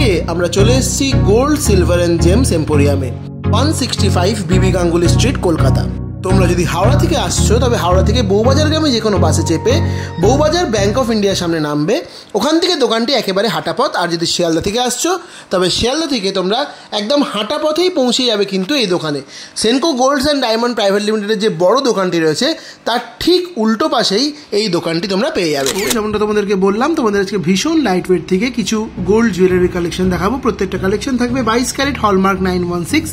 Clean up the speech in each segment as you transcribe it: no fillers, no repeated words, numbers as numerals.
আজকে আমরা চলে এসেছি gold silver and James এম্পোরিয়ামে 165 Bibi Ganguly street, Kolkata. তোমরা যদি হাওড়া থেকে আসছো তবে হাওড়া থেকে বউবাজারগামী যে কোনো বাসে চেপে বউবাজার ব্যাংক অফ ইন্ডিয়ার সামনে নামবে, ওখান থেকে দোকানটি একেবারে হাঁটা পথ। আর যদি শিয়ালদা থেকে আসছো তবে শিয়ালদা থেকে তোমরা একদম হাঁটা পথেই পৌঁছে যাবে কিন্তু এই দোকানে। সেনকো গোল্ডস অ্যান্ড ডায়মন্ড প্রাইভেট লিমিটেডের যে বড় দোকানটি রয়েছে তার ঠিক উল্টো পাশেই এই দোকানটি তোমরা পেয়ে যাবে। যেমনটা তোমাদেরকে বললাম, তোমাদের আজকে ভীষণ লাইট ওয়েট থেকে কিছু গোল্ড জুয়েলারি কালেকশন দেখাবো। প্রত্যেকটা কালেকশন থাকবে 22 carat hallmark 916,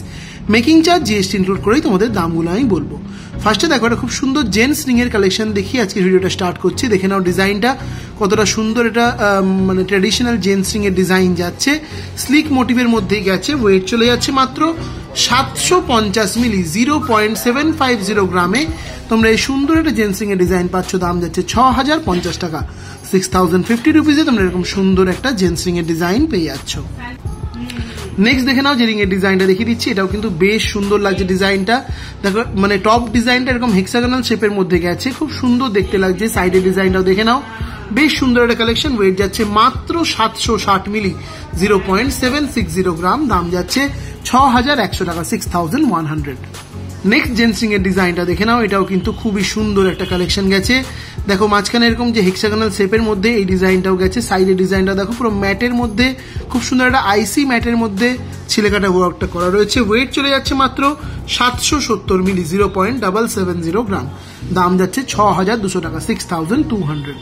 making charge GST include করেই তোমাদের দামগুলো আমি বলবো। ফার্স্টে দেখো একটা খুব সুন্দর জেন্টস রিংয়ের কালেকশন দেখিয়ে আজকে ভিডিওটা স্টার্ট করছি। দেখে নাও ডিজাইনটা কতটা সুন্দর। এটা মানে ট্র্যাডিশনাল জেন্টস রিংয়ের ডিজাইন যাচ্ছে, স্লিক মোটিভের মধ্যেই গেছে। ওয়েট চলে যাচ্ছে মাত্র 750 মিলি, 0.750 গ্রামে তোমরা এই সুন্দর একটা জেন্টস রিংয়ের ডিজাইন পাচ্ছ। দাম যাচ্ছে 6050 টাকা, 6050 রুপিজে তোমরা এরকম সুন্দর একটা জেন্টস রিংয়ের ডিজাইন পেয়ে যাচ্ছ। নেক্সট দেখে নাও যে রিং এর ডিজাইনটা দেখিয়ে দিচ্ছি, এটাও কিন্তু বেশ সুন্দর লাগছে ডিজাইনটা। দেখো মানে টপ ডিজাইনটা এরকম হেক্সাগোনাল শেপের মধ্যে গেছে, খুব সুন্দর দেখতে লাগছে। সাইডের ডিজাইনটাও দেখে নাও, বেশ সুন্দর একটা কালেকশন। ওয়েট যাচ্ছে মাত্র 760 মিলি, 0.760 গ্রাম। দাম যাচ্ছে 6100 টাকা, 6100। নেক্সট জেন্টস রিং এর ডিজাইনটা দেখে নাও, এটাও কিন্তু খুবই সুন্দর একটা কালেকশন গেছে। দেখো মাঝখানে এরকম যে হেক্সাগোনাল শেপের মধ্যে এই ডিজাইনটাও গেছে। সাইডের ডিজাইনটা দেখো পুরো ম্যাটের মধ্যে, খুব সুন্দর একটা আইসি ম্যাটের মধ্যে ছিলেকাটা ওয়ার্কটা করা রয়েছে। ওয়েট চলে যাচ্ছে মাত্র 770 মিলি, 0.770 গ্রাম। দাম যাচ্ছে 6200 টাকা, 6200।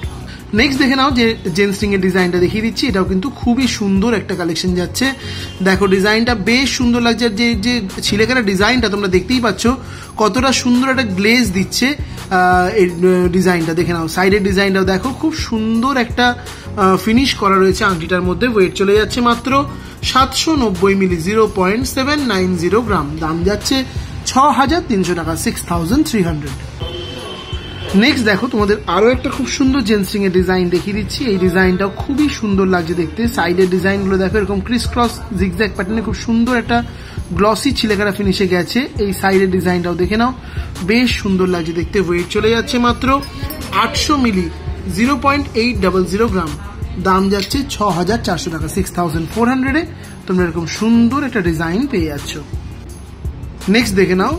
নেক্সট দেখে নাও যে জেন্টস রিং এর ডিজাইনটা দেখিয়ে দিচ্ছি, এটাও কিন্তু খুবই সুন্দর একটা কালেকশন যাচ্ছে। দেখো ডিজাইনটা বেশ সুন্দর লাগছে। যে যে ছিলেকাটা ডিজাইনটা তোমরা দেখতেই পাচ্ছ কতটা সুন্দর একটা গ্লেজ দিচ্ছে এই ডিজাইনটা। দেখে নাও সাইডের ডিজাইনটাও দেখো, খুব সুন্দর একটা ফিনিশ করা রয়েছে আংটিটার মধ্যে। ওয়েট চলে যাচ্ছে মাত্র 790 মিলি, 0.790 গ্রাম। দাম যাচ্ছে 6300 টাকা, 6300। নেক্সট দেখো তোমাদের আরো একটা খুব সুন্দর জেন্টস রিং এর ডিজাইন দেখিয়ে দিচ্ছি। এই ডিজাইনটাও খুবই সুন্দর লাগছে দেখতে। সাইডের ডিজাইনগুলো দেখো এরকম ক্রিস ক্রস জিগজ্যাগ প্যাটার্নে খুব সুন্দর একটা গ্লসি ছিলেকাটা ফিনিশে গেছে। এই সাইডের ডিজাইনটাও দেখে নাও, বেশ সুন্দর লাগছে দেখতে। ওয়েট চলে যাচ্ছে মাত্র 800 মিলি, 0.800 গ্রাম। দাম যাচ্ছে 6400 টাকা, 6400-এ তোমরা এরকম সুন্দর একটা ডিজাইন পেয়ে যাচ্ছ। নেক্সট দেখে নাও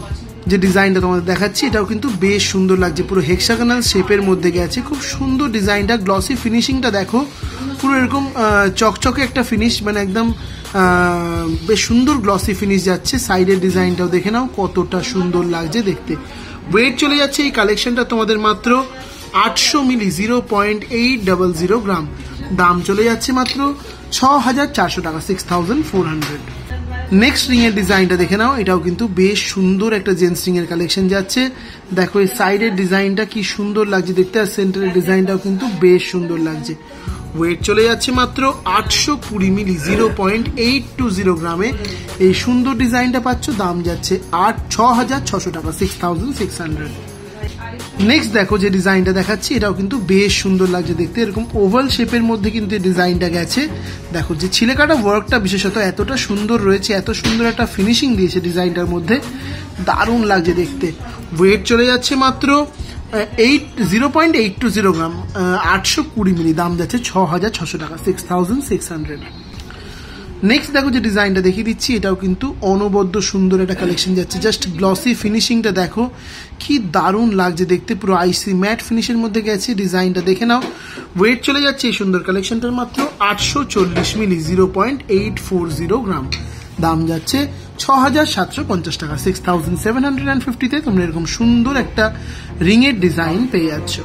যে ডিজাইনটা তোমাদের দেখাচ্ছি, এটাও কিন্তু বেশ সুন্দর লাগছে। পুরো হেক্সাগোনাল শেপের মধ্যে গেছে, খুব সুন্দর ডিজাইনটা। গ্লসি ফিনিশিংটা দেখো, পুরো এরকম চকচকে একটা ফিনিশ, মানে একদম বেশ সুন্দর গ্লসি ফিনিশ যাচ্ছে। সাইডের ডিজাইনটাও দেখে নাও কতটা সুন্দর লাগছে দেখতে। ওয়েট চলে যাচ্ছে এই কালেকশনটা তোমাদের মাত্র 800 মিলি, 0.800 গ্রাম। দাম চলে যাচ্ছে মাত্র 6400 টাকা, 6400। নেক্সট রিং এর ডিজাইনটা দেখে নাও, এটাও কিন্তু বেশ সুন্দর একটা জেন্টস রিং এর কালেকশন যাচ্ছে। দেখো এই সাইডের ডিজাইনটা কি সুন্দর লাগছে দেখতে, আর সেন্টারের ডিজাইনটাও কিন্তু বেশ সুন্দর লাগছে। ওয়েট চলে যাচ্ছে মাত্র 820 মিলি, 0.820 গ্রামে এই সুন্দর ডিজাইনটা পাচ্ছ। দাম যাচ্ছে 6600 টাকা, 6600। নেক্সট দেখো যে ডিজাইনটা দেখাচ্ছি, এটাও কিন্তু বেশ সুন্দর লাগছে দেখতে। এরকম ওভাল শেপের মধ্যে কিন্তু এই ডিজাইনটা গেছে। দেখো যে ছিলেকাটা ওয়ার্কটা বিশেষত এতটা সুন্দর রয়েছে, এত সুন্দর একটা ফিনিশিং দিয়েছে ডিজাইনটার মধ্যে, দারুণ লাগছে দেখতে। ওয়েট চলে যাচ্ছে মাত্র 0.820 গ্রাম, 820 মিলি। দাম যাচ্ছে 6600 টাকা, 6600। নেক্সট দেখো যে ডিজাইনটা দেখিয়ে দিচ্ছি, এটাও কিন্তু অনবদ্য সুন্দর একটা কালেকশন যাচ্ছে। জাস্ট গ্লসি ফিনিশিংটা দেখো কি দারুণ লাগছে দেখতে, পুরো আইসি ম্যাট ফিনিশের মধ্যে গেছে। ডিজাইনটা দেখে নাও। ওয়েট চলে যাচ্ছে এই সুন্দর কালেকশনটার মাত্র 840 মিলি, 0.840 গ্রাম। দাম যাচ্ছে 6750 টাকা, 6750-তে তোমরা এরকম সুন্দর একটা রিং এর ডিজাইন পেয়ে যাচ্ছ।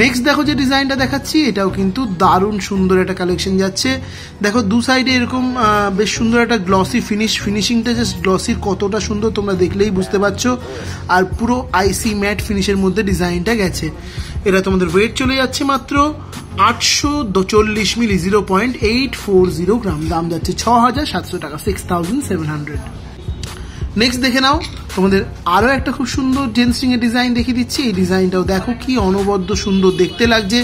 নেক্সট দেখো যে ডিজাইনটা দেখাচ্ছি, এটাও কিন্তু দারুণ সুন্দর একটা কালেকশন যাচ্ছে। দেখো দু সাইডে এরকম বেশ সুন্দর একটা গ্লসি ফিনিশিংটা, জাস্ট গ্লসির কতটা সুন্দর তোমরা দেখলেই বুঝতে পারছো। আর পুরো আইসি ম্যাট ফিনিশের মধ্যে ডিজাইনটা গেছে। এটা তোমাদের ওয়েট চলে যাচ্ছে মাত্র 840 মিলি, 0.840 গ্রাম। দাম যাচ্ছে 6700 টাকা, 6700। নেক্সট দেখে নাও তোমাদের আরো একটা খুব সুন্দর জেন্টস রিং এর ডিজাইন দেখিয়ে দিচ্ছি। এই ডিজাইনটাও দেখো কি অনবদ্য সুন্দর দেখতে লাগছে।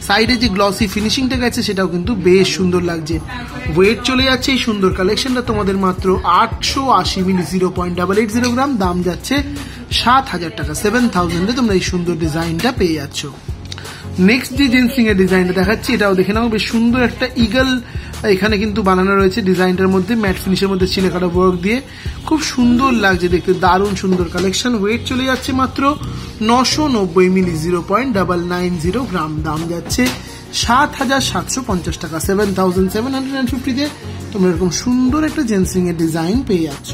সাইডে যে গ্লসি ফিনিশিংটা গেছে সেটাও কিন্তু বেশ সুন্দর লাগছে। ওয়েট চলে যাচ্ছে এই সুন্দর কালেকশনটা তোমাদের মাত্র 880 মিলি, 0.880 গ্রাম। দাম যাচ্ছে 7000 টাকা, 7000-এ তোমরা এই সুন্দর ডিজাইনটা পেয়ে যাচ্ছ। নেক্সট যে জেন্টস রিং এর ডিজাইনটা দেখাচ্ছি, এটাও দেখে নাও, বেশ সুন্দর একটা ইগল এখানে কিন্তু বানানো রয়েছে ডিজাইনটার মধ্যে ম্যাট ফিনিশের মধ্যে চিলেকাটা ওয়ার্ক দিয়ে, খুব সুন্দর লাগছে দেখতে, দারুণ সুন্দর কালেকশন। ওয়েট চলে যাচ্ছে মাত্র 990 মিলি, 0.990 গ্রাম। দাম যাচ্ছে 7,750 টাকা, 7,750 তে তোমরা এরকম সুন্দর একটা জেন্টস রিং এর ডিজাইন পেয়ে যাচ্ছ।